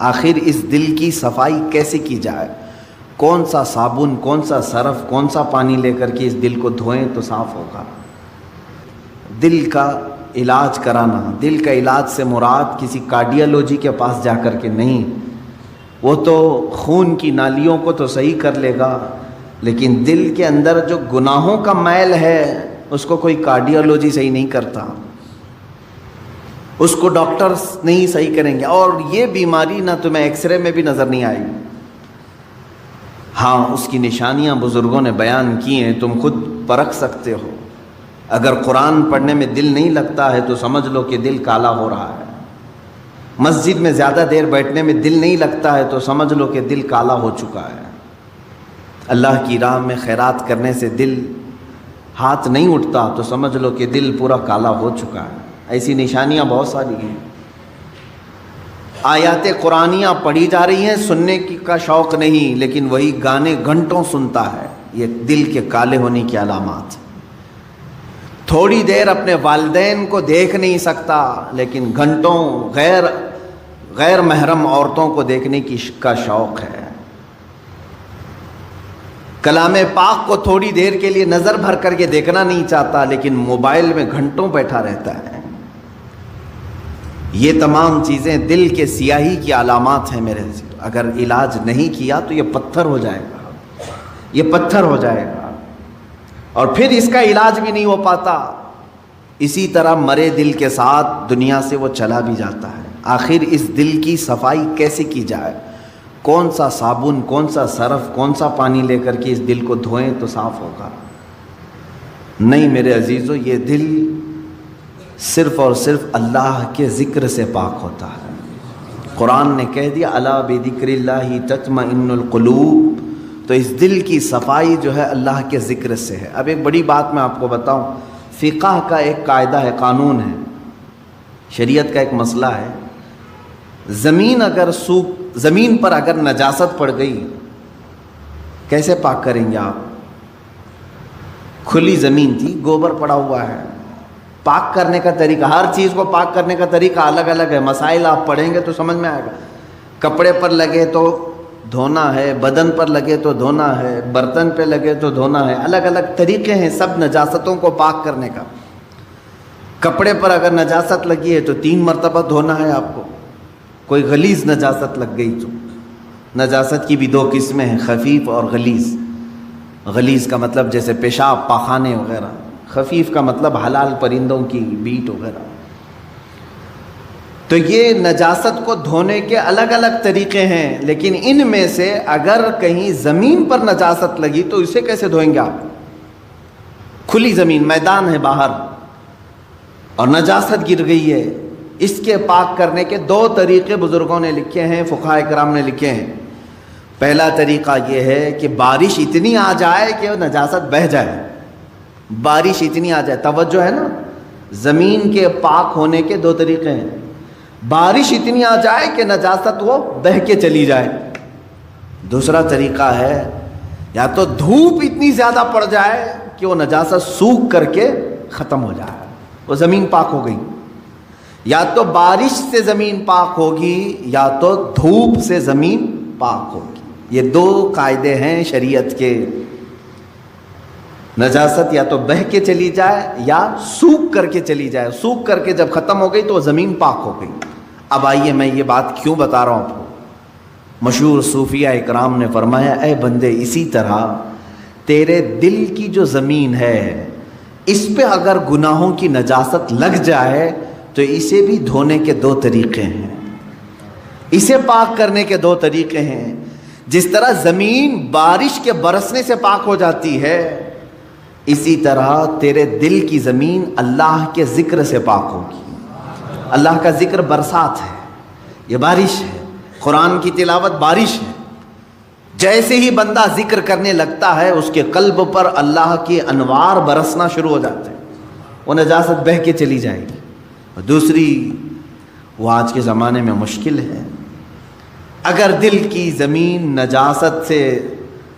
آخر اس دل کی صفائی کیسے کی جائے؟ کون سا صابن، کون سا سرف، کون سا پانی لے کر کے اس دل کو دھوئیں تو صاف ہوگا؟ دل کا علاج کرانا، دل کا علاج سے مراد کسی کارڈیالوجی کے پاس جا کر کے نہیں، وہ تو خون کی نالیوں کو تو صحیح کر لے گا، لیکن دل کے اندر جو گناہوں کا میل ہے اس کو کوئی کارڈیالوجی صحیح نہیں کرتا، اس کو ڈاکٹرز نہیں صحیح کریں گے۔ اور یہ بیماری نہ تمہیں ایکس رے میں بھی نظر نہیں آئے گی، ہاں اس کی نشانیاں بزرگوں نے بیان کی ہیں، تم خود پرکھ سکتے ہو۔ اگر قرآن پڑھنے میں دل نہیں لگتا ہے تو سمجھ لو کہ دل کالا ہو رہا ہے، مسجد میں زیادہ دیر بیٹھنے میں دل نہیں لگتا ہے تو سمجھ لو کہ دل کالا ہو چکا ہے، اللہ کی راہ میں خیرات کرنے سے دل ہاتھ نہیں اٹھتا تو سمجھ لو کہ دل پورا کالا ہو چکا ہے۔ ایسی نشانیاں بہت ساری ہیں۔ آیات قرآنیاں پڑھی جا رہی ہیں، سننے کا شوق نہیں، لیکن وہی گانے گھنٹوں سنتا ہے، یہ دل کے کالے ہونے کی علامات۔ تھوڑی دیر اپنے والدین کو دیکھ نہیں سکتا، لیکن گھنٹوں غیر محرم عورتوں کو دیکھنے کا شوق ہے۔ کلام پاک کو تھوڑی دیر کے لیے نظر بھر کر کے دیکھنا نہیں چاہتا، لیکن موبائل میں گھنٹوں بیٹھا رہتا ہے۔ یہ تمام چیزیں دل کے سیاہی کی علامات ہیں میرے عزیز۔ اگر علاج نہیں کیا تو یہ پتھر ہو جائے گا، یہ پتھر ہو جائے گا، اور پھر اس کا علاج بھی نہیں ہو پاتا۔ اسی طرح مرے دل کے ساتھ دنیا سے وہ چلا بھی جاتا ہے۔ آخر اس دل کی صفائی کیسے کی جائے؟ کون سا صابن، کون سا سرف، کون سا پانی لے کر کے اس دل کو دھوئیں تو صاف ہوگا؟ نہیں میرے عزیزو، یہ دل صرف اور صرف اللہ کے ذکر سے پاک ہوتا ہے۔ قرآن نے کہہ دیا الا بذکر اللہ تطمئن القلوب، تو اس دل کی صفائی جو ہے اللہ کے ذکر سے ہے۔ اب ایک بڑی بات میں آپ کو بتاؤں، فقہ کا ایک قاعدہ ہے، قانون ہے، شریعت کا ایک مسئلہ ہے۔ زمین پر اگر نجاست پڑ گئی، کیسے پاک کریں گے آپ؟ کھلی زمین تھی، گوبر پڑا ہوا ہے، پاک کرنے کا طریقہ، ہر چیز کو پاک کرنے کا طریقہ الگ الگ ہے۔ مسائل آپ پڑھیں گے تو سمجھ میں آئے گا۔ کپڑے پر لگے تو دھونا ہے، بدن پر لگے تو دھونا ہے، برتن پہ لگے تو دھونا ہے، الگ الگ طریقے ہیں سب نجاستوں کو پاک کرنے کا۔ کپڑے پر اگر نجاست لگی ہے تو 3 مرتبہ دھونا ہے آپ کو۔ کوئی غلیظ نجاست لگ گئی تو، نجاست کی بھی 2 قسمیں ہیں، خفیف اور غلیظ۔ غلیظ کا مطلب جیسے پیشاب، پاخانے وغیرہ، خفیف کا مطلب حلال پرندوں کی بیٹ وغیرہ۔ تو یہ نجاست کو دھونے کے الگ الگ طریقے ہیں، لیکن ان میں سے اگر کہیں زمین پر نجاست لگی تو اسے کیسے دھوئیں گے آپ؟ کھلی زمین، میدان ہے باہر، اور نجاست گر گئی ہے، اس کے پاک کرنے کے 2 طریقے بزرگوں نے لکھے ہیں، فقہاء کرام نے لکھے ہیں۔ پہلا طریقہ یہ ہے کہ بارش اتنی آ جائے کہ وہ نجاست بہہ جائے، بارش اتنی آ جائے، توجہ ہے نا، زمین کے پاک ہونے کے 2 طریقے ہیں۔ بارش اتنی آ جائے کہ نجاست وہ بہہ کے چلی جائے۔ دوسرا طریقہ ہے یا تو دھوپ اتنی زیادہ پڑ جائے کہ وہ نجاست سوکھ کر کے ختم ہو جائے، وہ زمین پاک ہو گئی۔ یا تو بارش سے زمین پاک ہوگی یا تو دھوپ سے زمین پاک ہوگی۔ یہ 2 قاعدے ہیں شریعت کے۔ نجاست یا تو بہہ کے چلی جائے یا سوکھ کر کے چلی جائے، سوکھ کر کے جب ختم ہو گئی تو زمین پاک ہو گئی۔ اب آئیے میں یہ بات کیوں بتا رہا ہوں آپ کو۔ مشہور صوفیہ اکرام نے فرمایا، اے بندے، اسی طرح تیرے دل کی جو زمین ہے اس پہ اگر گناہوں کی نجاست لگ جائے تو اسے بھی دھونے کے 2 طریقے ہیں، اسے پاک کرنے کے 2 طریقے ہیں۔ جس طرح زمین بارش کے برسنے سے پاک ہو جاتی ہے، اسی طرح تیرے دل کی زمین اللہ کے ذکر سے پاک ہوگی۔ اللہ کا ذکر برسات ہے، یہ بارش ہے، قرآن کی تلاوت بارش ہے۔ جیسے ہی بندہ ذکر کرنے لگتا ہے اس کے قلب پر اللہ کے انوار برسنا شروع ہو جاتے ہیں، وہ نجاست بہہ کے چلی جائے گی۔ اور دوسری، وہ آج کے زمانے میں مشکل ہے، اگر دل کی زمین نجاست سے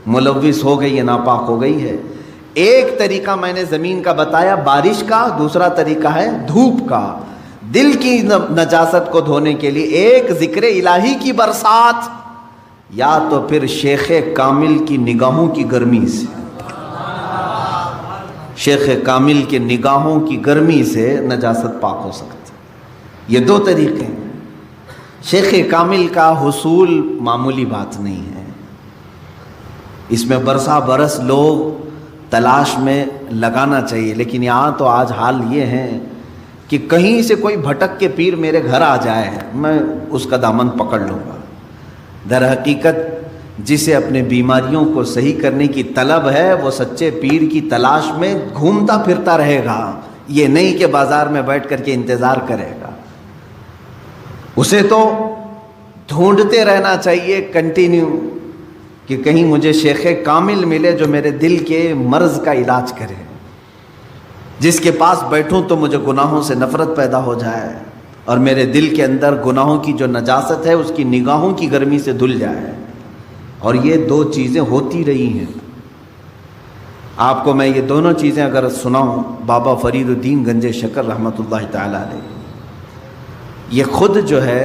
ملوث ہو گئی ہے، ناپاک ہو گئی ہے، ایک طریقہ میں نے زمین کا بتایا بارش کا، دوسرا طریقہ ہے دھوپ کا۔ دل کی نجاست کو دھونے کے لیے ایک ذکر الہی کی برسات یا تو پھر شیخ کامل کی نگاہوں کی گرمی سے، شیخ کامل کے نگاہوں کی گرمی سے نجاست پاک ہو سکتی ہے۔ یہ دو طریقے ہیں۔ شیخ کامل کا حصول معمولی بات نہیں ہے، اس میں برسا برس لوگ تلاش میں لگانا چاہیے، لیکن یہاں تو آج حال یہ ہے کہ کہیں سے کوئی بھٹک کے پیر میرے گھر آ جائے میں اس کا دامن پکڑ لوں گا۔ در حقیقت جسے اپنے بیماریوں کو صحیح کرنے کی طلب ہے وہ سچے پیر کی تلاش میں گھومتا پھرتا رہے گا، یہ نہیں کہ بازار میں بیٹھ کر کے انتظار کرے گا۔ اسے تو ڈھونڈتے رہنا چاہیے کنٹینیو کہ کہیں مجھے شیخ کامل ملے جو میرے دل کے مرض کا علاج کرے، جس کے پاس بیٹھوں تو مجھے گناہوں سے نفرت پیدا ہو جائے اور میرے دل کے اندر گناہوں کی جو نجاست ہے اس کی نگاہوں کی گرمی سے دھل جائے۔ اور یہ دو چیزیں ہوتی رہی ہیں۔ آپ کو میں یہ دونوں چیزیں اگر سناؤں، بابا فرید الدین گنج شکر رحمۃ اللہ تعالی علیہ یہ خود جو ہے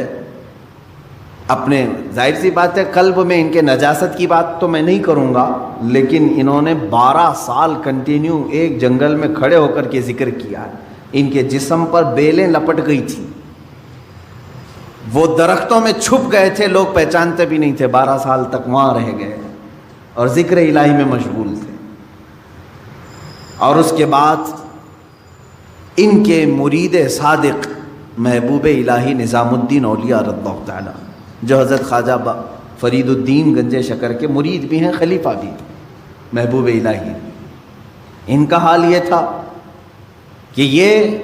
اپنے، ظاہر سی بات ہے قلب میں ان کے نجاست کی بات تو میں نہیں کروں گا، لیکن انہوں نے 12 سال کنٹینیو ایک جنگل میں کھڑے ہو کر کے ذکر کیا۔ ان کے جسم پر بیلیں لپٹ گئی تھیں، وہ درختوں میں چھپ گئے تھے، لوگ پہچانتے بھی نہیں تھے، 12 سال تک وہاں رہ گئے اور ذکر الہی میں مشغول تھے۔ اور اس کے بعد ان کے مرید صادق محبوب الہی نظام الدین اولیاء رضی اللہ تعالی، جو حضرت خواجہ فرید الدین گنج شکر کے مرید بھی ہیں، خلیفہ بھی محبوب الہی، ان کا حال یہ تھا کہ یہ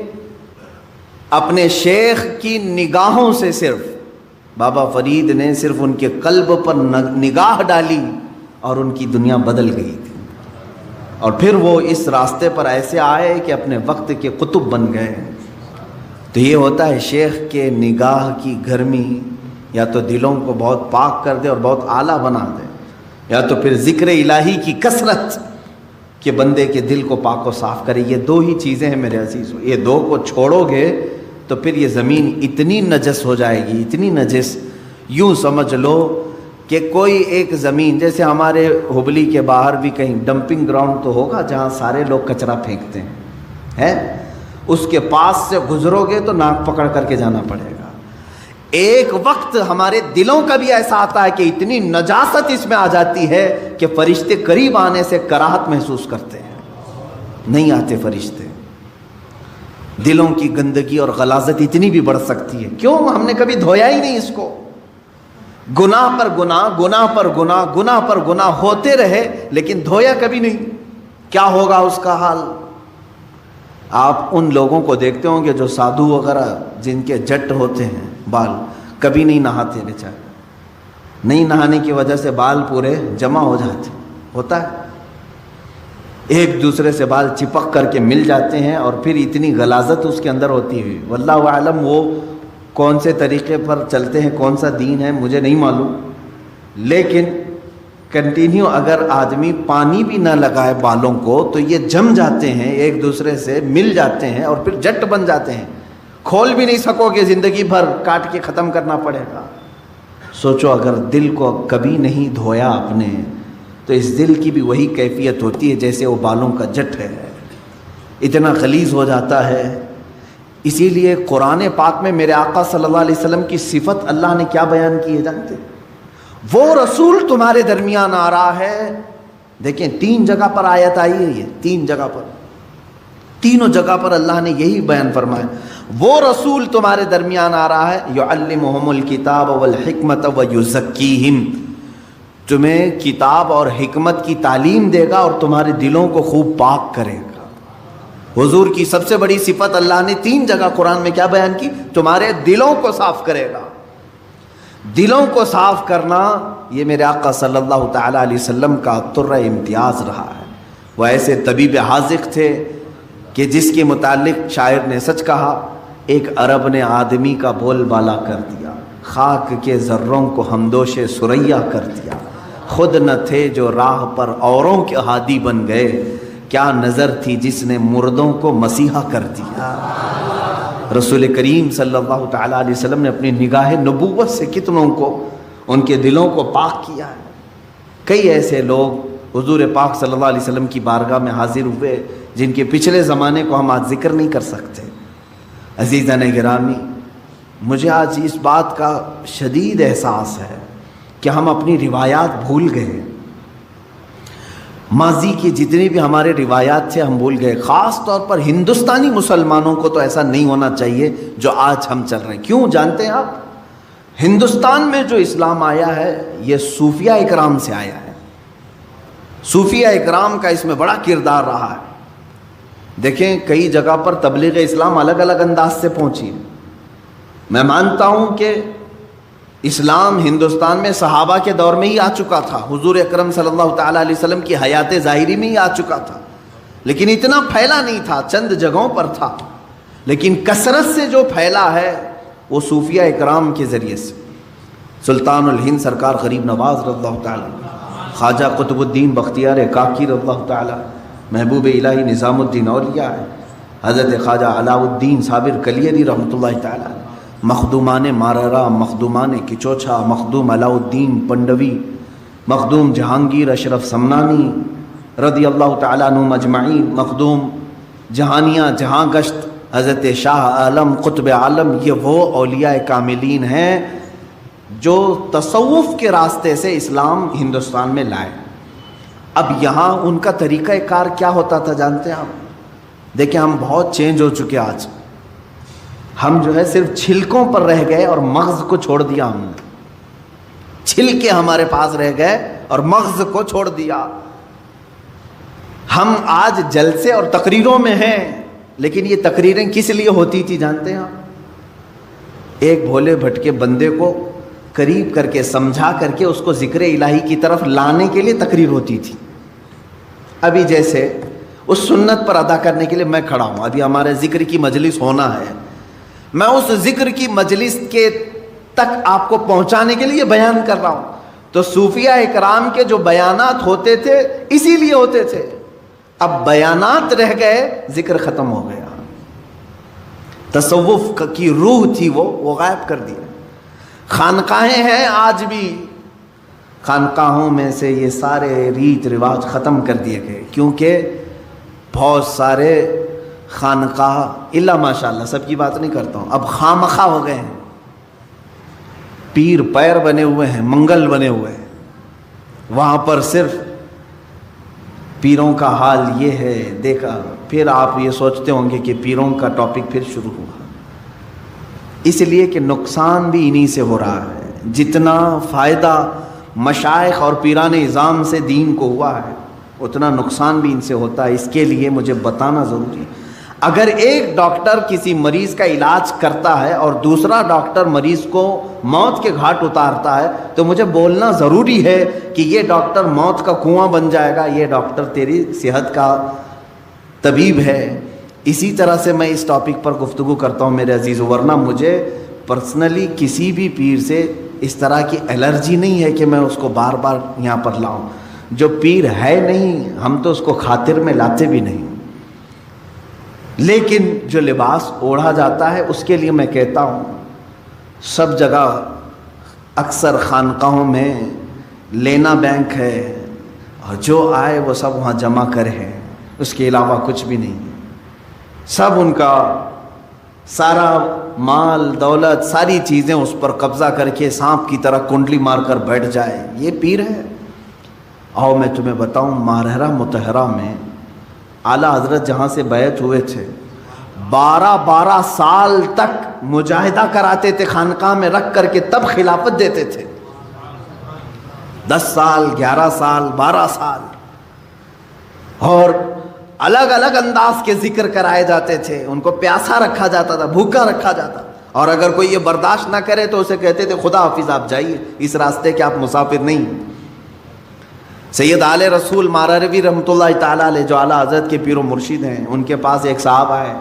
اپنے شیخ کی نگاہوں سے، صرف بابا فرید نے صرف ان کے قلب پر نگاہ ڈالی اور ان کی دنیا بدل گئی تھی، اور پھر وہ اس راستے پر ایسے آئے کہ اپنے وقت کے قطب بن گئے۔ تو یہ ہوتا ہے شیخ کے نگاہ کی گرمی یا تو دلوں کو بہت پاک کر دے اور بہت اعلیٰ بنا دے، یا تو پھر ذکر الہی کی کثرت کہ بندے کے دل کو پاک و صاف کرے۔ یہ دو ہی چیزیں ہیں میرے عزیزو، یہ دو کو چھوڑو گے تو پھر یہ زمین اتنی نجس ہو جائے گی، اتنی نجس، یوں سمجھ لو کہ کوئی ایک زمین، جیسے ہمارے ہبلی کے باہر بھی کہیں ڈمپنگ گراؤنڈ تو ہوگا جہاں سارے لوگ کچرا پھینکتے ہیں، اس کے پاس سے گزرو گے تو ناک پکڑ کر کے جانا پڑے گا۔ ایک وقت ہمارے دلوں کا بھی ایسا آتا ہے کہ اتنی نجاست اس میں آ جاتی ہے کہ فرشتے قریب آنے سے کراہت محسوس کرتے ہیں، نہیں آتے فرشتے۔ دلوں کی گندگی اور غلاظت اتنی بھی بڑھ سکتی ہے، کیوں؟ ہم نے کبھی دھویا ہی نہیں اس کو، گناہ پر گناہ، گناہ پر گناہ، گناہ پر گناہ ہوتے رہے لیکن دھویا کبھی نہیں۔ کیا ہوگا اس کا حال؟ آپ ان لوگوں کو دیکھتے ہوں گے جو سادھو وغیرہ جن کے جٹ ہوتے ہیں بال، کبھی نہیں نہاتے بیچارے، نہیں نہانے کی وجہ سے بال پورے جمع ہو جاتے، ہوتا ہے، ایک دوسرے سے بال چپک کر کے مل جاتے ہیں اور پھر اتنی غلاظت اس کے اندر ہوتی ہوئی، واللہ اعلم وہ کون سے طریقے پر چلتے ہیں، کون سا دین ہے مجھے نہیں معلوم، لیکن کنٹینیو اگر آدمی پانی بھی نہ لگائے بالوں کو تو یہ جم جاتے ہیں، ایک دوسرے سے مل جاتے ہیں اور پھر جٹ بن جاتے ہیں، کھول بھی نہیں سکو گے، زندگی بھر کاٹ کے ختم کرنا پڑے گا۔ سوچو اگر دل کو کبھی نہیں دھویا آپ نے تو اس دل کی بھی وہی کیفیت ہوتی ہے جیسے وہ بالوں کا جٹ ہے، اتنا غلیظ ہو جاتا ہے۔ اسی لیے قرآن پاک میں میرے آقا صلی اللہ علیہ وسلم کی صفت اللہ نے کیا بیان کی ہے جانتے؟ وہ رسول تمہارے درمیان آ رہا ہے، دیکھیں 3 جگہ پر آیت آئی ہے، یہ 3 جگہ پر، تینوں جگہ پر اللہ نے یہی بیان فرمایا، وہ رسول تمہارے درمیان آ رہا ہے، یعلمہم الکتاب والحکمت ویزکیہم، تمہیں کتاب اور حکمت کی تعلیم دے گا اور تمہارے دلوں کو خوب پاک کرے گا۔ حضور کی سب سے بڑی صفت اللہ نے 3 جگہ قرآن میں کیا بیان کی؟ تمہارے دلوں کو صاف کرے گا۔ دلوں کو صاف کرنا یہ میرے آقا صلی اللہ تعالی علیہ وسلم کا طرہ امتیاز رہا ہے۔ وہ ایسے طبیب حاذق تھے کہ جس کے متعلق شاعر نے سچ کہا، ایک عرب نے آدمی کا بول بالا کر دیا، خاک کے ذروں کو ہمدوش ثریا کر دیا، خود نہ تھے جو راہ پر اوروں کے ہادی بن گئے، کیا نظر تھی جس نے مردوں کو مسیحا کر دیا۔ رسول کریم صلی اللہ تعالیٰ علیہ وسلم نے اپنی نگاہ نبوت سے کتنوں کو ان کے دلوں کو پاک کیا ہے۔ کئی ایسے لوگ حضور پاک صلی اللہ علیہ وسلم کی بارگاہ میں حاضر ہوئے جن کے پچھلے زمانے کو ہم آج ذکر نہیں کر سکتے۔ عزیزان گرامی، مجھے آج اس بات کا شدید احساس ہے کہ ہم اپنی روایات بھول گئے۔ ماضی کی جتنی بھی ہمارے روایات تھے ہم بھول گئے۔ خاص طور پر ہندوستانی مسلمانوں کو تو ایسا نہیں ہونا چاہیے جو آج ہم چل رہے ہیں۔ کیوں جانتے ہیں آپ؟ ہندوستان میں جو اسلام آیا ہے یہ صوفیہ اکرام سے آیا ہے۔ صوفیہ اکرام کا اس میں بڑا کردار رہا ہے۔ دیکھیں کئی جگہ پر تبلیغ اسلام الگ الگ انداز سے پہنچی ہے۔ میں مانتا ہوں کہ اسلام ہندوستان میں صحابہ کے دور میں ہی آ چکا تھا، حضور اکرم صلی اللہ تعالیٰ علیہ وسلم کی حیات ظاہری میں ہی آ چکا تھا، لیکن اتنا پھیلا نہیں تھا، چند جگہوں پر تھا۔ لیکن کثرت سے جو پھیلا ہے وہ صوفیہ اکرام کے ذریعے سے۔ سلطان الہند سرکار غریب نواز رضی اللہ تعالیٰ، خواجہ قطب الدین بختیار کاکی رضی اللہ تعالیٰ، محبوب الہی نظام الدین اولیاء ہے، حضرت خواجہ علاء الدین صابر کلیری رحمۃ اللہ تعالیٰ، مخدومان ماررا، مخدومان کچوچھا، مخدوم علاء الدین پنڈوی، مخدوم جہانگیر اشرف سمنانی رضی اللہ تعالیٰ عنہم اجمعین، مخدوم جہانیہ جہاں گشت حضرت شاہ عالم قطب عالم، یہ وہ اولیاء کاملین ہیں جو تصوف کے راستے سے اسلام ہندوستان میں لائے۔ اب یہاں ان کا طریقہ کار کیا ہوتا تھا جانتے ہیں آپ؟ دیکھیں ہم بہت چینج ہو چکے آج۔ ہم جو ہے صرف چھلکوں پر رہ گئے اور مغز کو چھوڑ دیا ہم نے۔ چھلکے ہمارے پاس رہ گئے اور مغز کو چھوڑ دیا۔ ہم آج جلسے اور تقریروں میں ہیں، لیکن یہ تقریریں کس لیے ہوتی تھی جانتے ہیں آپ؟ ایک بھولے بھٹکے بندے کو قریب کر کے سمجھا کر کے اس کو ذکر الہی کی طرف لانے کے لیے تقریر ہوتی تھی۔ ابھی جیسے اس سنت پر ادا کرنے کے لیے میں کھڑا ہوں، ابھی ہمارے ذکر کی مجلس ہونا ہے، میں اس ذکر کی مجلس کے تک آپ کو پہنچانے کے لیے بیان کر رہا ہوں۔ تو صوفیہ اکرام کے جو بیانات ہوتے تھے اسی لیے ہوتے تھے۔ اب بیانات رہ گئے، ذکر ختم ہو گیا، تصوف کی روح تھی وہ غائب کر دیا۔ خانقاہیں ہیں آج بھی، خانقاہوں میں سے یہ سارے ریت رواج ختم کر دیے گئے، کیونکہ بہت سارے خانقاہ اللہ ماشاءاللہ سب کی بات نہیں کرتا ہوں، اب خامخواہ ہو گئے ہیں، پیر پیر بنے ہوئے ہیں، منگل بنے ہوئے ہیں۔ وہاں پر صرف پیروں کا حال یہ ہے دیکھا، پھر آپ یہ سوچتے ہوں گے کہ پیروں کا ٹاپک پھر شروع ہوا، اس لیے کہ نقصان بھی انہی سے ہو رہا ہے۔ جتنا فائدہ مشائخ اور پیران اعظام سے دین کو ہوا ہے اتنا نقصان بھی ان سے ہوتا ہے۔ اس کے لیے مجھے بتانا ضروری ہے، اگر ایک ڈاکٹر کسی مریض کا علاج کرتا ہے اور دوسرا ڈاکٹر مریض کو موت کے گھاٹ اتارتا ہے تو مجھے بولنا ضروری ہے کہ یہ ڈاکٹر موت کا کنواں بن جائے گا، یہ ڈاکٹر تیری صحت کا طبیب ہے۔ اسی طرح سے میں اس ٹاپک پر گفتگو کرتا ہوں میرے عزیزو، ورنہ مجھے پرسنلی کسی بھی پیر سے اس طرح کی الرجی نہیں ہے کہ میں اس کو بار بار یہاں پر لاؤں۔ جو پیر ہے نہیں ہم تو اس کو خاطر میں لاتے بھی نہیں، لیکن جو لباس اوڑھا جاتا ہے اس کے لیے میں کہتا ہوں سب جگہ اکثر خانقاہوں میں لینا بینک ہے، اور جو آئے وہ سب وہاں جمع کرے، اس کے علاوہ کچھ بھی نہیں، سب ان کا سارا مال دولت ساری چیزیں اس پر قبضہ کر کے سانپ کی طرح کنڈلی مار کر بیٹھ جائے، یہ پیر ہے۔ آؤ میں تمہیں بتاؤں، مارہرہ مطہرہ میں اعلیٰ حضرت جہاں سے بیعت ہوئے تھے 12 سال تک مجاہدہ کراتے تھے، خانقاہ میں رکھ کر کے تب خلافت دیتے تھے۔ 10 سال 11 سال 12 سال، اور الگ الگ انداز کے ذکر کرائے جاتے تھے، ان کو پیاسا رکھا جاتا تھا، بھوکا رکھا جاتا، اور اگر کوئی یہ برداشت نہ کرے تو اسے کہتے تھے خدا حافظ آپ جائیے، اس راستے کے آپ مسافر نہیں۔ سید آل رسول مارروی رحمۃ اللہ تعالیٰ علیہ جو اعلیٰ حضرت کے پیر و مرشد ہیں، ان کے پاس ایک صاحب آئے،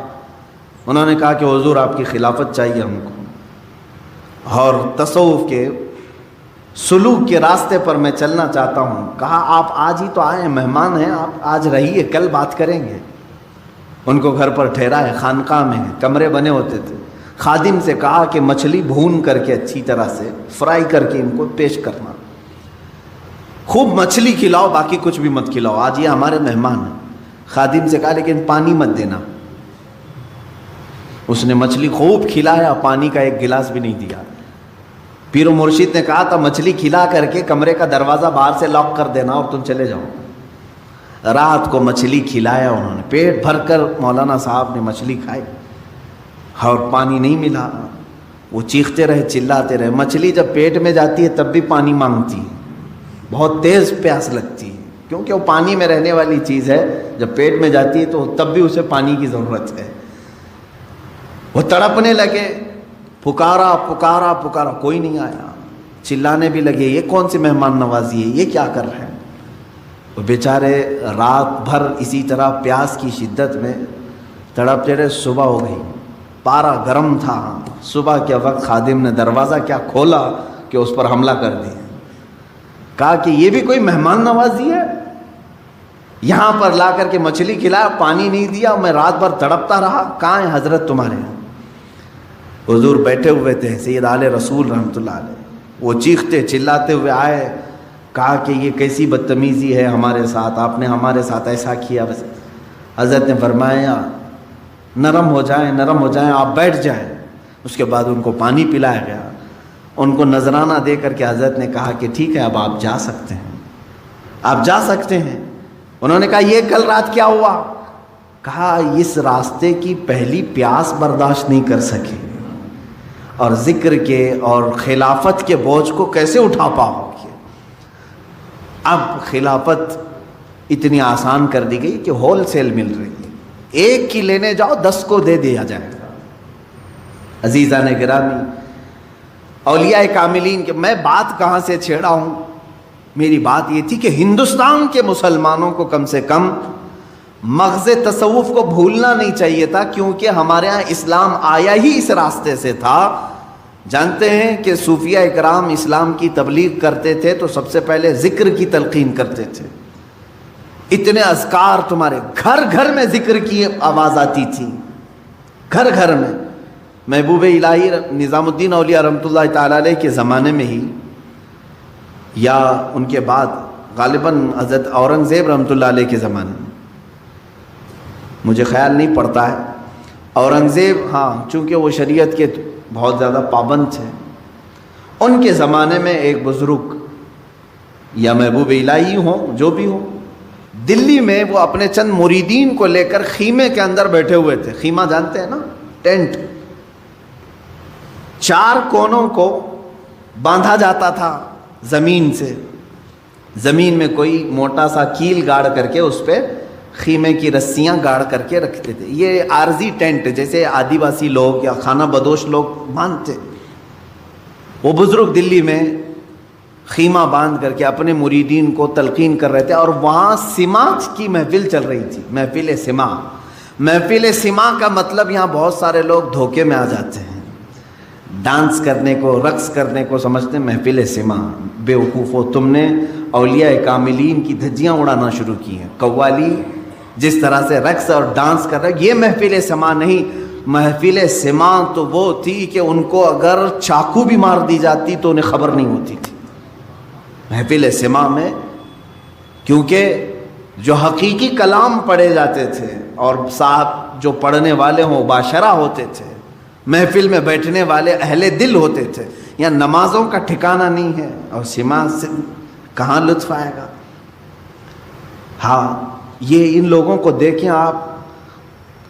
انہوں نے کہا کہ حضور آپ کی خلافت چاہیے ہم کو، اور تصوف کے سلوک کے راستے پر میں چلنا چاہتا ہوں۔ کہا آپ آج ہی تو آئے ہیں، مہمان ہیں، آپ آج رہیے، کل بات کریں گے۔ ان کو گھر پر ٹھہرائے، خانقاہ میں کمرے بنے ہوتے تھے، خادم سے کہا کہ مچھلی بھون کر کے اچھی طرح سے فرائی کر کے ان کو پیش کرنا، خوب مچھلی کھلاؤ، باقی کچھ بھی مت کھلاؤ، آج یہ ہمارے مہمان ہیں۔ خادم سے کہا لیکن پانی مت دینا۔ اس نے مچھلی خوب کھلایا، پانی کا ایک گلاس بھی نہیں دیا۔ پیر و مرشد نے کہا تھا مچھلی کھلا کر کے کمرے کا دروازہ باہر سے لاک کر دینا اور تم چلے جاؤ۔ رات کو مچھلی کھلایا انہوں نے، پیٹ بھر کر مولانا صاحب نے مچھلی کھائی اور پانی نہیں ملا۔ وہ چیختے رہے، چلاتے رہے۔ مچھلی جب پیٹ میں جاتی ہے تب بھی پانی مانگتی ہے، بہت تیز پیاس لگتی ہے، کیونکہ وہ پانی میں رہنے والی چیز ہے۔ جب پیٹ میں جاتی ہے تو تب بھی اسے پانی کی ضرورت ہے۔ وہ تڑپنے لگے، پکارا پکارا پکارا، کوئی نہیں آیا۔ چلانے بھی لگے، یہ کون سی مہمان نوازی ہے، یہ کیا کر رہے ہیں؟ وہ بیچارے رات بھر اسی طرح پیاس کی شدت میں تڑپتے رہے۔ صبح ہو گئی، پارا گرم تھا۔ صبح کے وقت خادم نے دروازہ کیا کھولا کہ اس پر حملہ کر دیا۔ کہا کہ یہ بھی کوئی مہمان نوازی ہے، یہاں پر لا کر کے مچھلی کھلایا، پانی نہیں دیا، میں رات بھر تڑپتا رہا، کہاں ہے حضرت تمہارے؟ حضور بیٹھے ہوئے تھے، سید آل رسول رحمۃ اللہ علیہ، وہ چیختے چلاتے ہوئے آئے۔ کہا کہ یہ کیسی بدتمیزی ہے ہمارے ساتھ، آپ نے ہمارے ساتھ ایسا کیا۔ بس حضرت نے فرمایا نرم ہو جائیں، نرم ہو جائیں، آپ بیٹھ جائیں۔ اس کے بعد ان کو پانی پلایا گیا۔ ان کو نذرانہ دے کر کے حضرت نے کہا کہ ٹھیک ہے اب آپ جا سکتے ہیں، آپ جا سکتے ہیں۔ انہوں نے کہا یہ کل رات کیا ہوا؟ کہا اس راستے کی پہلی پیاس برداشت نہیں کر سکے اور ذکر کے اور خلافت کے بوجھ کو کیسے اٹھا پاؤ گے؟ اب خلافت اتنی آسان کر دی گئی کہ ہول سیل مل رہی ہے، ایک کی لینے جاؤ 10 کو دے دیا جائے گا۔ عزیزان گرامی، اولیاء کاملین کے میں بات کہاں سے چھیڑا ہوں، میری بات یہ تھی کہ ہندوستان کے مسلمانوں کو کم سے کم مغز تصوف کو بھولنا نہیں چاہیے تھا، کیونکہ ہمارے ہاں اسلام آیا ہی اس راستے سے تھا۔ جانتے ہیں کہ صوفیہ اکرام اسلام کی تبلیغ کرتے تھے تو سب سے پہلے ذکر کی تلقین کرتے تھے۔ اتنے اذکار تمہارے گھر گھر میں ذکر کی آواز آتی تھی، گھر گھر میں۔ محبوب الہی نظام الدین اولیاء رحمۃ اللہ تعالی علیہ کے زمانے میں ہی یا ان کے بعد غالباً حضرت اورنگزیب رحمۃ اللہ علیہ کے زمانے میں، مجھے خیال نہیں پڑتا ہے، اورنگزیب ہاں چونکہ وہ شریعت کے بہت زیادہ پابند تھے، ان کے زمانے میں ایک بزرگ یا محبوب الہی ہوں جو بھی ہوں، دلی میں وہ اپنے چند مریدین کو لے کر خیمے کے اندر بیٹھے ہوئے تھے۔ خیمہ جانتے ہیں نا، ٹینٹ، 4 کونوں کو باندھا جاتا تھا زمین سے، زمین میں کوئی موٹا سا کیل گاڑ کر کے اس پہ خیمے کی رسیاں گاڑ کر کے رکھتے تھے۔ یہ عارضی ٹینٹ جیسے آدیواسی لوگ یا خانہ بدوش لوگ باندھتے، وہ بزرگ دلی میں خیمہ باندھ کر کے اپنے مریدین کو تلقین کر رہے تھے، اور وہاں سماع کی محفل چل رہی تھی، محفل سماع۔ محفل سماع کا مطلب یہاں بہت سارے لوگ دھوکے میں آ جاتے ہیں، ڈانس کرنے کو، رقص کرنے کو سمجھتے ہیں محفل سماع۔ بے وقوفو، تم نے اولیاء کاملین کی دھجیاں اڑانا شروع کی ہیں۔ قوالی جس طرح سے رقص اور ڈانس کر رہے، یہ محفل سماع نہیں۔ محفل سماع تو وہ تھی کہ ان کو اگر چاقو بھی مار دی جاتی تو انہیں خبر نہیں ہوتی تھی۔ محفل سماع میں کیونکہ جو حقیقی کلام پڑھے جاتے تھے اور صاحب جو پڑھنے والے ہوں باشرہ ہوتے تھے، محفل میں بیٹھنے والے اہل دل ہوتے تھے، یا نمازوں کا ٹھکانہ نہیں ہے اور سماع سے کہاں لطف آئے گا۔ ہاں یہ ان لوگوں کو دیکھیں آپ،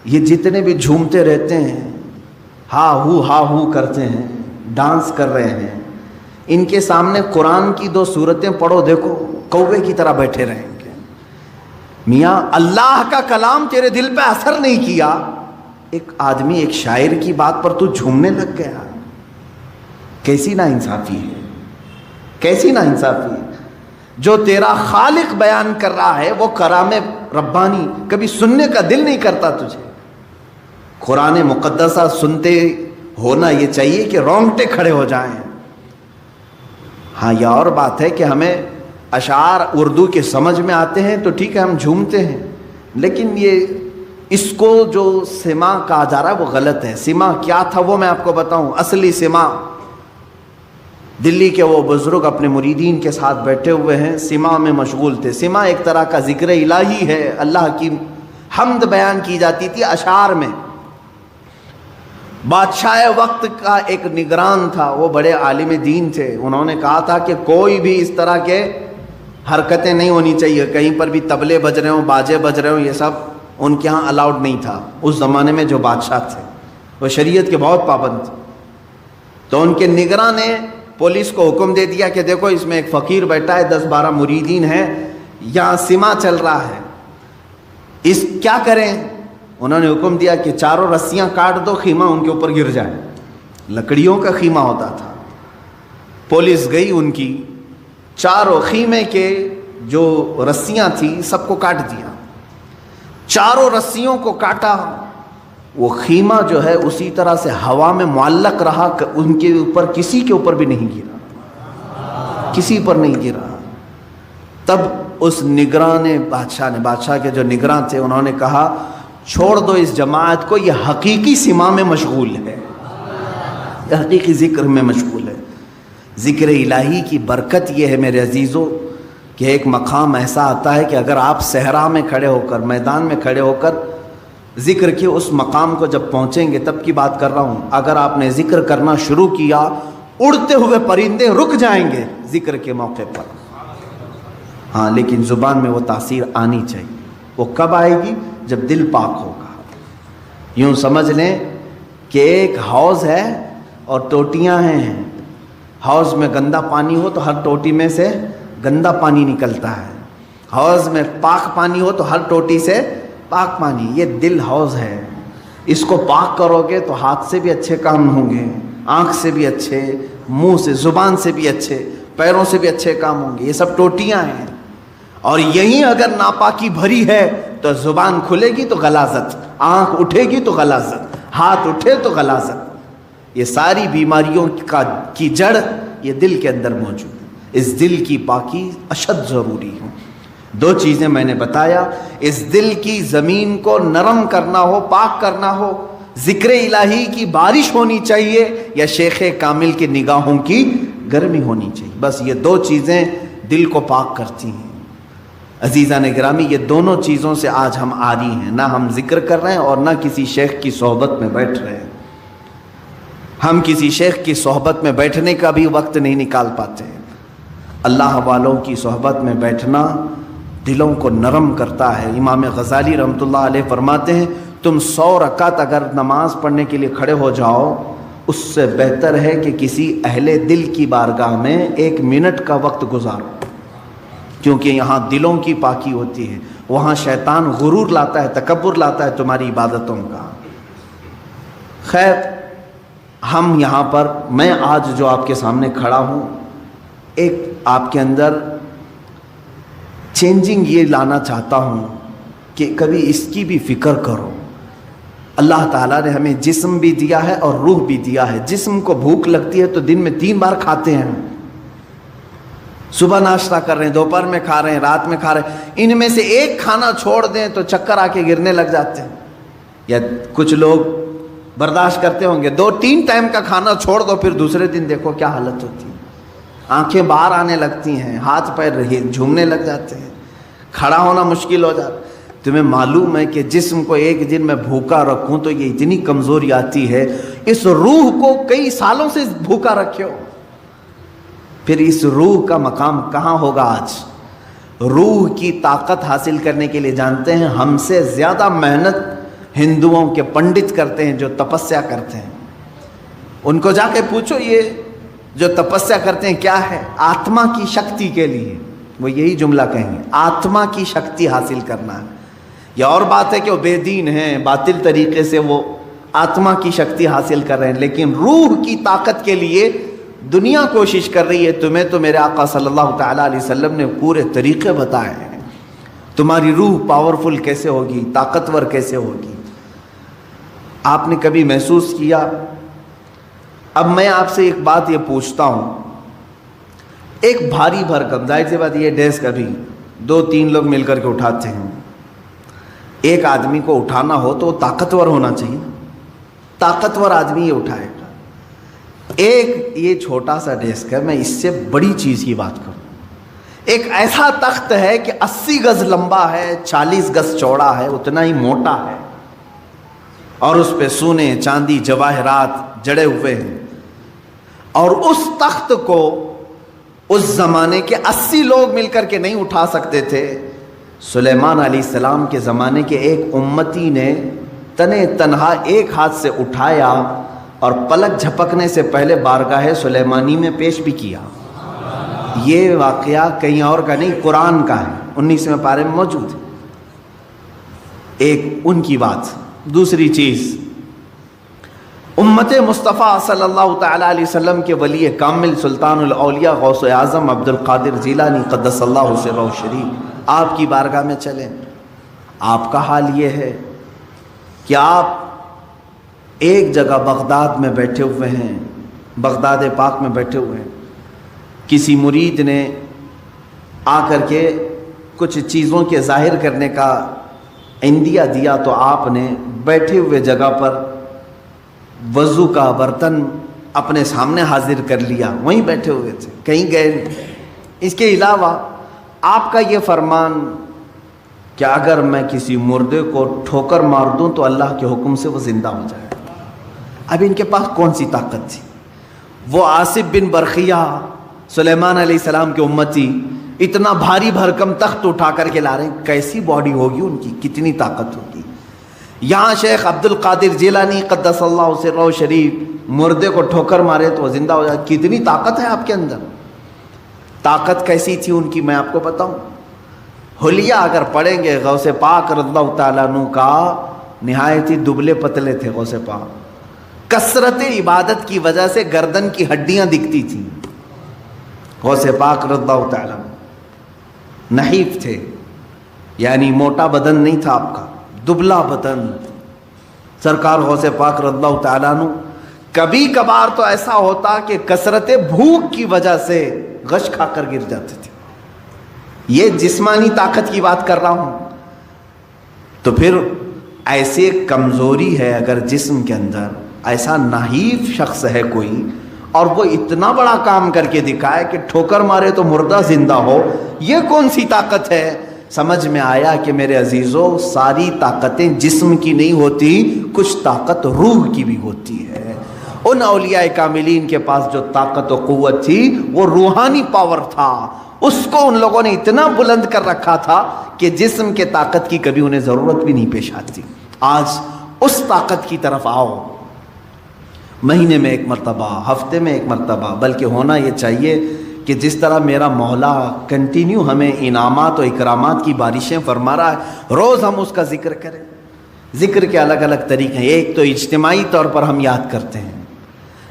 یہ جتنے بھی جھومتے رہتے ہیں، ہا ہو کرتے ہیں، ڈانس کر رہے ہیں، ان کے سامنے قرآن کی 2 سورتیں پڑھو، دیکھو کوے کی طرح بیٹھے رہیں گے۔ میاں اللہ کا کلام تیرے دل پہ اثر نہیں کیا، ایک آدمی ایک شاعر کی بات پر تو جھومنے لگ گیا، کیسی نا انصافی ہے، کیسی نا انصافی ہے۔ جو تیرا خالق بیان کر رہا ہے وہ کلام ربانی، کبھی سننے کا دل نہیں کرتا تجھے؟ قرآن مقدسہ سنتے ہونا یہ چاہیے کہ رونگٹے کھڑے ہو جائیں۔ ہاں یہ اور بات ہے کہ ہمیں اشعار اردو کے سمجھ میں آتے ہیں تو ٹھیک ہے ہم جھومتے ہیں، لیکن یہ اس کو جو سما کہا جا رہا ہے وہ غلط ہے. سما کیا تھا وہ میں آپ کو بتاؤں. اصلی سما دلی کے وہ بزرگ اپنے مریدین کے ساتھ بیٹھے ہوئے ہیں, سما میں مشغول تھے. سما ایک طرح کا ذکر الہی ہے, اللہ کی حمد بیان کی جاتی تھی اشعار میں. بادشاہ وقت کا ایک نگران تھا, وہ بڑے عالم دین تھے. انہوں نے کہا تھا کہ کوئی بھی اس طرح کے حرکتیں نہیں ہونی چاہیے, کہیں پر بھی طبلے بج رہے ہوں, باجے بج رہے ہوں, یہ سب ان کے ہاں الاؤڈ نہیں تھا. اس زمانے میں جو بادشاہ تھے وہ شریعت کے بہت پابند تھے. تو ان کے نگراں نے پولیس کو حکم دے دیا کہ دیکھو اس میں ایک فقیر بیٹھا ہے, 10-12 مریدین ہیں, یہاں سما چل رہا ہے, اس کیا کریں. انہوں نے حکم دیا کہ چاروں رسیاں کاٹ دو, خیمہ ان کے اوپر گر جائے. لکڑیوں کا خیمہ ہوتا تھا. پولیس گئی, ان کی چاروں خیمے کے جو رسیاں تھیں سب کو کاٹ دیا. چاروں رسیوں کو کاٹا, وہ خیمہ جو ہے اسی طرح سے ہوا میں معلق رہا, ان کے اوپر کسی کے اوپر بھی نہیں گرا, کسی پر نہیں گرا. تب اس نگراں نے بادشاہ کے جو نگراں تھے انہوں نے کہا چھوڑ دو اس جماعت کو, یہ حقیقی سما میں مشغول ہے, یہ حقیقی ذکر میں مشغول ہے. ذکر الہی کی برکت یہ ہے میرے عزیزو کہ ایک مقام ایسا آتا ہے کہ اگر آپ صحرا میں کھڑے ہو کر, میدان میں کھڑے ہو کر ذکر کے اس مقام کو جب پہنچیں گے, تب کی بات کر رہا ہوں, اگر آپ نے ذکر کرنا شروع کیا اڑتے ہوئے پرندے رک جائیں گے ذکر کے موقع پر. ہاں لیکن زبان میں وہ تاثیر آنی چاہیے. وہ کب آئے گی؟ جب دل پاک ہوگا. یوں سمجھ لیں کہ ایک حوض ہے اور ٹوٹیاں ہیں. حوض میں گندا پانی ہو تو ہر ٹوٹی میں سے گندا پانی نکلتا ہے, حوض میں پاک پانی ہو تو ہر ٹوٹی سے پاک پانی. یہ دل حوض ہے, اس کو پاک کرو گے تو ہاتھ سے بھی اچھے کام ہوں گے, آنکھ سے بھی اچھے, منہ سے, زبان سے بھی اچھے, پیروں سے بھی اچھے کام ہوں گے. یہ سب ٹوٹیاں ہیں. اور یہیں اگر ناپاکی بھری ہے تو زبان کھلے گی تو غلاظت, آنکھ اٹھے گی تو غلاظت, ہاتھ اٹھے تو غلاظت. یہ ساری بیماریوں کی جڑ یہ دل کے اندر موجود ہے. اس دل کی پاکی اشد ضروری ہے. 2 چیزیں میں نے بتایا. اس دل کی زمین کو نرم کرنا ہو, پاک کرنا ہو, ذکر الہی کی بارش ہونی چاہیے یا شیخ کامل کی نگاہوں کی گرمی ہونی چاہیے. بس یہ 2 چیزیں دل کو پاک کرتی ہیں. عزیزان گرامی, یہ دونوں چیزوں سے آج ہم عاری ہیں. نہ ہم ذکر کر رہے ہیں اور نہ کسی شیخ کی صحبت میں بیٹھ رہے ہیں. ہم کسی شیخ کی صحبت میں بیٹھنے کا بھی وقت نہیں نکال پاتے. اللہ والوں کی صحبت میں بیٹھنا دلوں کو نرم کرتا ہے. امام غزالی رحمۃ اللہ علیہ فرماتے ہیں تم 100 رکعت اگر نماز پڑھنے کے لیے کھڑے ہو جاؤ, اس سے بہتر ہے کہ کسی اہل دل کی بارگاہ میں 1 منٹ کا وقت گزارو, کیونکہ یہاں دلوں کی پاکی ہوتی ہے. وہاں شیطان غرور لاتا ہے, تکبر لاتا ہے تمہاری عبادتوں کا. خیر, ہم یہاں پر, میں آج جو آپ کے سامنے کھڑا ہوں, ایک آپ کے اندر چینجنگ یہ لانا چاہتا ہوں کہ کبھی اس کی بھی فکر کرو. اللہ تعالیٰ نے ہمیں جسم بھی دیا ہے اور روح بھی دیا ہے. جسم کو بھوک لگتی ہے تو دن میں 3 بار کھاتے ہیں. صبح ناشتہ کر رہے ہیں, دوپہر میں کھا رہے ہیں, رات میں کھا رہے ہیں. ان میں سے ایک کھانا چھوڑ دیں تو چکر آ کے گرنے لگ جاتے ہیں. یا کچھ لوگ برداشت کرتے ہوں گے, 2-3 ٹائم کا کھانا چھوڑ دو, پھر دوسرے دن دیکھو کیا حالت ہوتی ہے. آنکھیں باہر آنے لگتی ہیں, ہاتھ پیر جھومنے لگ جاتے ہیں, کھڑا ہونا مشکل ہو جاتا ہے. تمہیں معلوم ہے کہ جسم کو ایک دن میں بھوکا رکھوں تو یہ اتنی کمزوری آتی ہے. اس روح کو کئی سالوں سے بھوکا رکھے ہو, پھر اس روح کا مقام کہاں ہوگا آج؟ روح کی طاقت حاصل کرنے کے لیے جانتے ہیں ہم سے زیادہ محنت ہندوؤں کے پنڈت کرتے ہیں جو تپسیا کرتے ہیں. ان کو جا کے پوچھو یہ جو تپسیا کرتے ہیں کیا ہے؟ آتما کی شکتی کے لیے. وہ یہی جملہ کہیں گے, آتما کی شکتی حاصل کرنا ہے. یہ اور بات ہے کہ وہ بے دین ہیں, باطل طریقے سے وہ آتما کی شکتی حاصل کر رہے ہیں, لیکن روح کی طاقت کے لیے دنیا کوشش کر رہی ہے. تمہیں تو میرے آقا صلی اللہ تعالیٰ علیہ وسلم نے پورے طریقے بتائے ہیں. تمہاری روح پاورفل کیسے ہوگی, طاقتور کیسے ہوگی. آپ نے کبھی محسوس کیا؟ اب میں آپ سے ایک بات یہ پوچھتا ہوں, ایک بھاری بھرکم, ظاہر سی بات یہ ڈیسک ابھی 2-3 لوگ مل کر کے اٹھاتے ہیں, ایک آدمی کو اٹھانا ہو تو وہ طاقتور ہونا چاہیے، طاقتور آدمی یہ اٹھائے گا۔ ایک یہ چھوٹا سا ڈیسک ہے، میں اس سے بڑی چیز کی بات کروں، ایک ایسا تخت ہے کہ 80 گز لمبا ہے، 40 گز چوڑا ہے، اتنا ہی موٹا ہے، اور اس پہ سونے چاندی جواہرات جڑے ہوئے ہیں، اور اس تخت کو اس زمانے کے 80 لوگ مل کر کے نہیں اٹھا سکتے تھے۔ سلیمان علیہ السلام کے زمانے کے ایک امتی نے تنے تنہا ایک ہاتھ سے اٹھایا اور پلک جھپکنے سے پہلے بارگاہ سلیمانی میں پیش بھی کیا۔ یہ واقعہ کہیں اور کا نہیں، قرآن کا ہے، 19ویں پارے میں موجود ہے۔ ایک ان کی بات۔ دوسری چیز، امت مصطفیٰ صلی اللہ تعالیٰ علیہ وسلم کے ولی کامل سلطان الاولیاء غوث اعظم عبد القادر جیلانی قدس اللہ سرہ الشریف آپ کی بارگاہ میں چلیں، آپ کا حال یہ ہے کہ آپ ایک جگہ بغداد میں بیٹھے ہوئے ہیں، بغداد پاک میں بیٹھے ہوئے ہیں، کسی مرید نے آ کر کے کچھ چیزوں کے ظاہر کرنے کا عندیہ دیا، تو آپ نے بیٹھے ہوئے جگہ پر وضو کا برتن اپنے سامنے حاضر کر لیا، وہیں بیٹھے ہوئے تھے، کہیں گئے نہیں۔ اس کے علاوہ آپ کا یہ فرمان کہ اگر میں کسی مردے کو ٹھوکر مار دوں تو اللہ کے حکم سے وہ زندہ ہو جائے۔ اب ان کے پاس کون سی طاقت تھی؟ وہ آصف بن برخیہ سلیمان علیہ السلام کے امتی اتنا بھاری بھرکم تخت اٹھا کر کے لا رہے ہیں، کیسی باڈی ہوگی ان کی، کتنی طاقت ہوگی۔ یہاں شیخ عبد القادر جیلانی قدس اللہ سرہ شریف مردے کو ٹھوکر مارے تو وہ زندہ ہو جائے، کتنی طاقت ہے آپ کے اندر۔ طاقت کیسی تھی ان کی میں آپ کو بتاؤں۔ حلیہ اگر پڑھیں گے غوث پاک رضی اللہ تعالیٰ عنہ کا، نہایت ہی دبلے پتلے تھے غوث پاک، کثرت عبادت کی وجہ سے گردن کی ہڈیاں دکھتی تھیں۔ غوث پاک رضی اللہ تعالیٰ نحیف تھے، یعنی موٹا بدن نہیں تھا آپ کا، دبلا بدن۔ سرکار غوث پاک رضی اللہ تعالیٰ عنہ کبھی کبھار تو ایسا ہوتا کہ کثرت بھوک کی وجہ سے غش کھا کر گر جاتے تھے۔ یہ جسمانی طاقت کی بات کر رہا ہوں۔ تو پھر ایسے کمزوری ہے اگر جسم کے اندر، ایسا نحیف شخص ہے کوئی اور وہ اتنا بڑا کام کر کے دکھائے کہ ٹھوکر مارے تو مردہ زندہ ہو، یہ کون سی طاقت ہے؟ سمجھ میں آیا کہ میرے عزیزوں، ساری طاقتیں جسم کی نہیں ہوتی، کچھ طاقت روح کی بھی ہوتی ہے۔ ان اولیاء کاملین کے پاس جو طاقت و قوت تھی وہ روحانی پاور تھا، اس کو ان لوگوں نے اتنا بلند کر رکھا تھا کہ جسم کے طاقت کی کبھی انہیں ضرورت بھی نہیں پیش آتی۔ آج اس طاقت کی طرف آؤ، مہینے میں ایک مرتبہ، ہفتے میں ایک مرتبہ، بلکہ ہونا یہ چاہیے کہ جس طرح میرا مولا کنٹینیو ہمیں انعامات و اکرامات کی بارشیں فرما رہا ہے، روز ہم اس کا ذکر کریں۔ ذکر کے الگ الگ طریقے ہیں، ایک تو اجتماعی طور پر ہم یاد کرتے ہیں،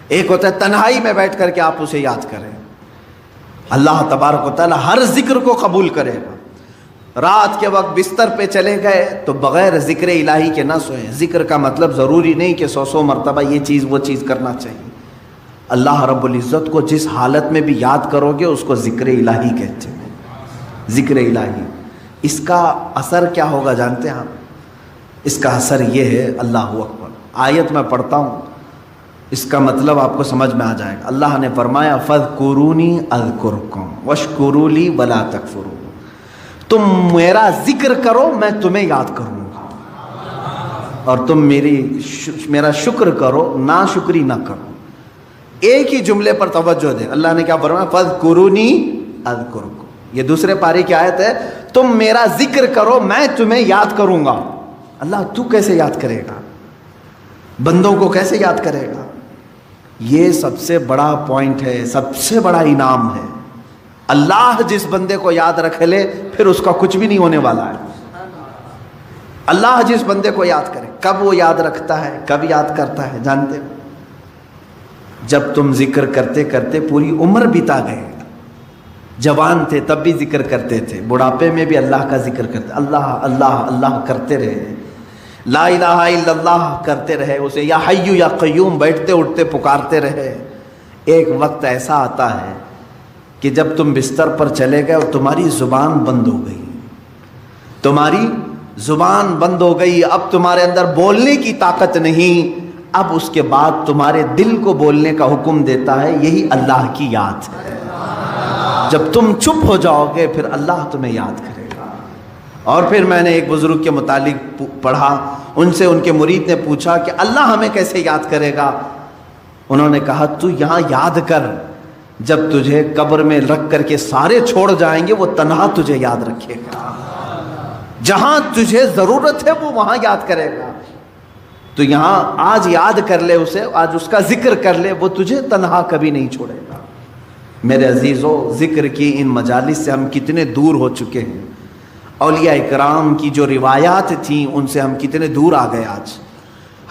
ایک ہوتا ہے تنہائی میں بیٹھ کر کے آپ اسے یاد کریں۔ اللہ تبارک و تعالی ہر ذکر کو قبول کرے گا۔ رات کے وقت بستر پہ چلے گئے تو بغیر ذکر الہی کے نہ سوئیں۔ ذکر کا مطلب ضروری نہیں کہ 100 مرتبہ یہ چیز وہ چیز کرنا چاہیے۔ اللہ رب العزت کو جس حالت میں بھی یاد کرو گے اس کو ذکر الہی کہتے ہیں، ذکر الہی۔ اس کا اثر کیا ہوگا جانتے ہیں آپ؟ اس کا اثر یہ ہے، اللہ اکبر، آیت میں پڑھتا ہوں، اس کا مطلب آپ کو سمجھ میں آ جائے گا۔ اللہ نے فرمایا فَاذْكُرُونِي أَذْكُرْكُمْ وَاشْكُرُوا لِي وَلَا تَكْفُرُونَ، تم میرا ذکر کرو میں تمہیں یاد کروں گا، اور تم میرا شکر کرو، ناشکری نہ کرو۔ ایک ہی جملے پر توجہ دیں، اللہ نے کیا فرمایا؟ فَاذْكُرُونِي أَذْكُرْكُمْ۔ یہ دوسرے پارے کی آیت ہے، تم میرا ذکر کرو میں تمہیں یاد کروں گا۔ اللہ تو کیسے یاد کرے گا؟ بندوں کو کیسے یاد کرے گا؟ یہ سب سے بڑا پوائنٹ ہے، سب سے بڑا انعام ہے۔ اللہ جس بندے کو یاد رکھ لے پھر اس کا کچھ بھی نہیں ہونے والا ہے۔ اللہ جس بندے کو یاد کرے، کب وہ یاد رکھتا ہے، کب یاد کرتا ہے جانتے ہو؟ جب تم ذکر کرتے کرتے پوری عمر بتا گئے، جوان تھے تب بھی ذکر کرتے تھے، بڑھاپے میں بھی اللہ کا ذکر کرتے، اللہ اللہ اللہ کرتے رہے، لا الہ الا اللہ کرتے رہے، اسے یا حی یا قیوم بیٹھتے اٹھتے پکارتے رہے۔ ایک وقت ایسا آتا ہے کہ جب تم بستر پر چلے گئے اور تمہاری زبان بند ہو گئی، تمہاری زبان بند ہو گئی، اب تمہارے اندر بولنے کی طاقت نہیں، اب اس کے بعد تمہارے دل کو بولنے کا حکم دیتا ہے، یہی اللہ کی یاد ہے۔ جب تم چپ ہو جاؤ گے پھر اللہ تمہیں یاد کرے گا۔ اور پھر میں نے ایک بزرگ کے متعلق پڑھا، ان سے ان کے مرید نے پوچھا کہ اللہ ہمیں کیسے یاد کرے گا؟ انہوں نے کہا تو یہاں یاد کر، جب تجھے قبر میں رکھ کر کے سارے چھوڑ جائیں گے وہ تنہا تجھے یاد رکھے گا، جہاں تجھے ضرورت ہے وہ وہاں یاد کرے گا۔ تو یہاں آج یاد کر لے اسے، آج اس کا ذکر کر لے، وہ تجھے تنہا کبھی نہیں چھوڑے گا۔ میرے عزیزو، ذکر کی ان مجالس سے ہم کتنے دور ہو چکے ہیں، اولیاء اکرام کی جو روایات تھیں ان سے ہم کتنے دور آ گئے۔ آج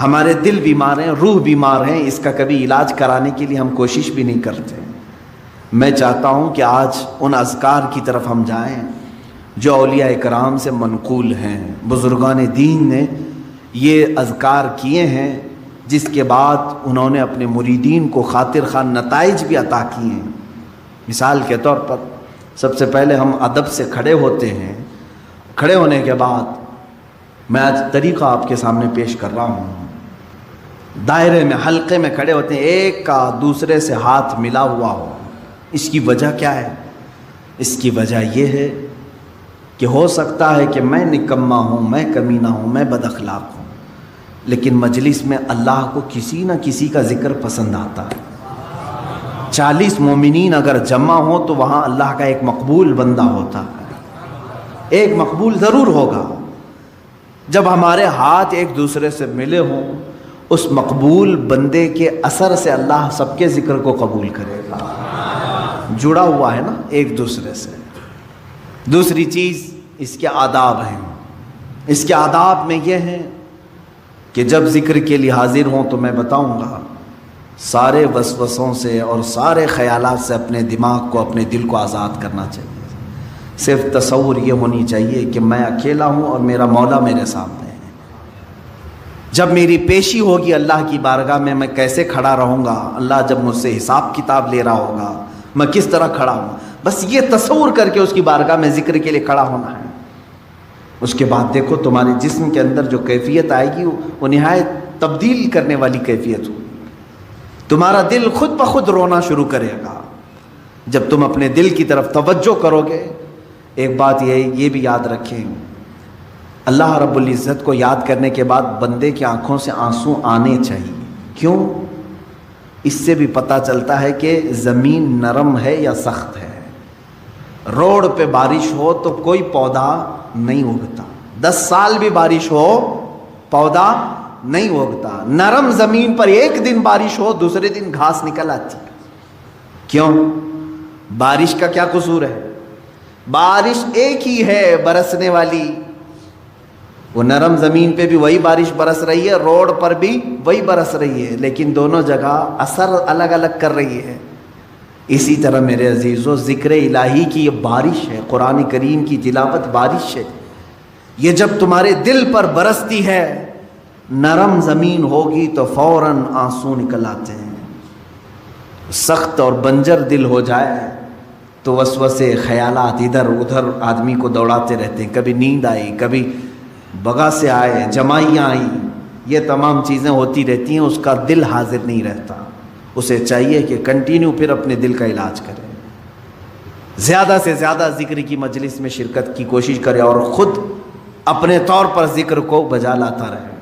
ہمارے دل بیمار ہیں، روح بیمار ہیں، اس کا کبھی علاج کرانے کے لیے ہم کوشش بھی نہیں کرتے۔ میں چاہتا ہوں کہ آج ان اذکار کی طرف ہم جائیں جو اولیاء اکرام سے منقول ہیں، بزرگان دین نے یہ اذکار کیے ہیں، جس کے بعد انہوں نے اپنے مریدین کو خاطر خواہ نتائج بھی عطا کیے ہیں۔ مثال کے طور پر سب سے پہلے ہم ادب سے کھڑے ہوتے ہیں، کھڑے ہونے کے بعد میں آج طریقہ آپ کے سامنے پیش کر رہا ہوں۔ دائرے میں، حلقے میں کھڑے ہوتے ہیں، ایک کا دوسرے سے ہاتھ ملا ہوا ہو۔ اس کی وجہ کیا ہے؟ اس کی وجہ یہ ہے کہ ہو سکتا ہے کہ میں نکما ہوں، میں کمینہ ہوں، میں بد اخلاق ہوں، لیکن مجلس میں اللہ کو کسی نہ کسی کا ذکر پسند آتا ہے۔ 40 مومنین اگر جمع ہوں تو وہاں اللہ کا ایک مقبول بندہ ہوتا ہے، ایک مقبول ضرور ہوگا۔ جب ہمارے ہاتھ ایک دوسرے سے ملے ہوں، اس مقبول بندے کے اثر سے اللہ سب کے ذکر کو قبول کرے گا۔ جڑا ہوا ہے نا ایک دوسرے سے۔ دوسری چیز اس کے آداب ہیں۔ اس کے آداب میں یہ ہیں کہ جب ذکر کے لیے حاضر ہوں تو میں بتاؤں گا، سارے وسوسوں سے اور سارے خیالات سے اپنے دماغ کو، اپنے دل کو آزاد کرنا چاہیے۔ صرف تصور یہ ہونی چاہیے کہ میں اکیلا ہوں اور میرا مولا میرے سامنے ہے۔ جب میری پیشی ہوگی اللہ کی بارگاہ میں کیسے کھڑا رہوں گا، اللہ جب مجھ سے حساب کتاب لے رہا ہوگا میں کس طرح کھڑا ہوں، بس یہ تصور کر کے اس کی بارگاہ میں ذکر کے لیے کھڑا ہونا ہے۔ اس کے بعد دیکھو تمہارے جسم کے اندر جو کیفیت آئے گی وہ نہایت تبدیل کرنے والی کیفیت ہوگی۔ تمہارا دل خود بخود رونا شروع کرے گا جب تم اپنے دل کی طرف توجہ کرو گے۔ ایک بات یہ بھی یاد رکھیں، اللہ رب العزت کو یاد کرنے کے بعد بندے کی آنکھوں سے آنسو آنے چاہیے۔ کیوں؟ اس سے بھی پتہ چلتا ہے کہ زمین نرم ہے یا سخت ہے۔ روڈ پہ بارش ہو تو کوئی پودا نہیں اگتا، 10 سال بھی بارش ہو پودا نہیں اگتا۔ نرم زمین پر ایک دن بارش ہو دوسرے دن گھاس نکل آتی۔ کیوں؟ بارش کا کیا قصور ہے؟ بارش ایک ہی ہے برسنے والی، وہ نرم زمین پہ بھی وہی بارش برس رہی ہے، روڈ پر بھی وہی برس رہی ہے، لیکن دونوں جگہ اثر الگ الگ کر رہی ہے۔ اسی طرح میرے عزیزو، ذکر الہی کی یہ بارش ہے، قرآن کریم کی تلاوت بارش ہے، یہ جب تمہارے دل پر برستی ہے، نرم زمین ہوگی تو فوراً آنسو نکل آتے ہیں۔ سخت اور بنجر دل ہو جائے تو وسوسے، خیالات ادھر ادھر آدمی کو دوڑاتے رہتے ہیں۔ کبھی نیند آئی، کبھی بغا سے آئے، جمائیاں آئیں، یہ تمام چیزیں ہوتی رہتی ہیں، اس کا دل حاضر نہیں رہتا۔ اسے چاہیے کہ کنٹینیو پھر اپنے دل کا علاج کرے، زیادہ سے زیادہ ذکر کی مجلس میں شرکت کی کوشش کرے اور خود اپنے طور پر ذکر کو بجا لاتا رہے۔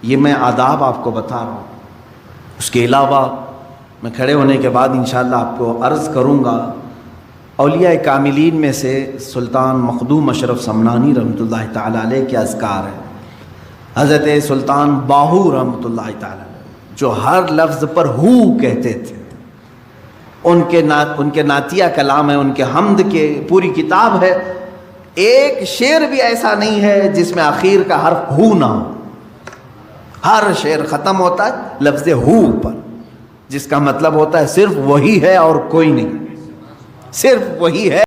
یہ میں آداب آپ کو بتا رہا ہوں۔ اس کے علاوہ میں کھڑے ہونے کے بعد انشاءاللہ آپ کو عرض کروں گا، اولیاء کاملین میں سے سلطان مخدوم اشرف سمنانی رحمۃ اللہ تعالیٰ علیہ کے اذکار ہیں۔ حضرت سلطان باہو رحمۃ اللہ تعالیٰ علیہ جو ہر لفظ پر ہو کہتے تھے، ان کے نعتیہ کلام ہے، ان کے حمد کے پوری کتاب ہے، ایک شعر بھی ایسا نہیں ہے جس میں آخر کا حرف ہو نہ ہو۔ ہر شعر ختم ہوتا ہے لفظ ہو پر، جس کا مطلب ہوتا ہے صرف وہی ہے اور کوئی نہیں، صرف وہی ہے۔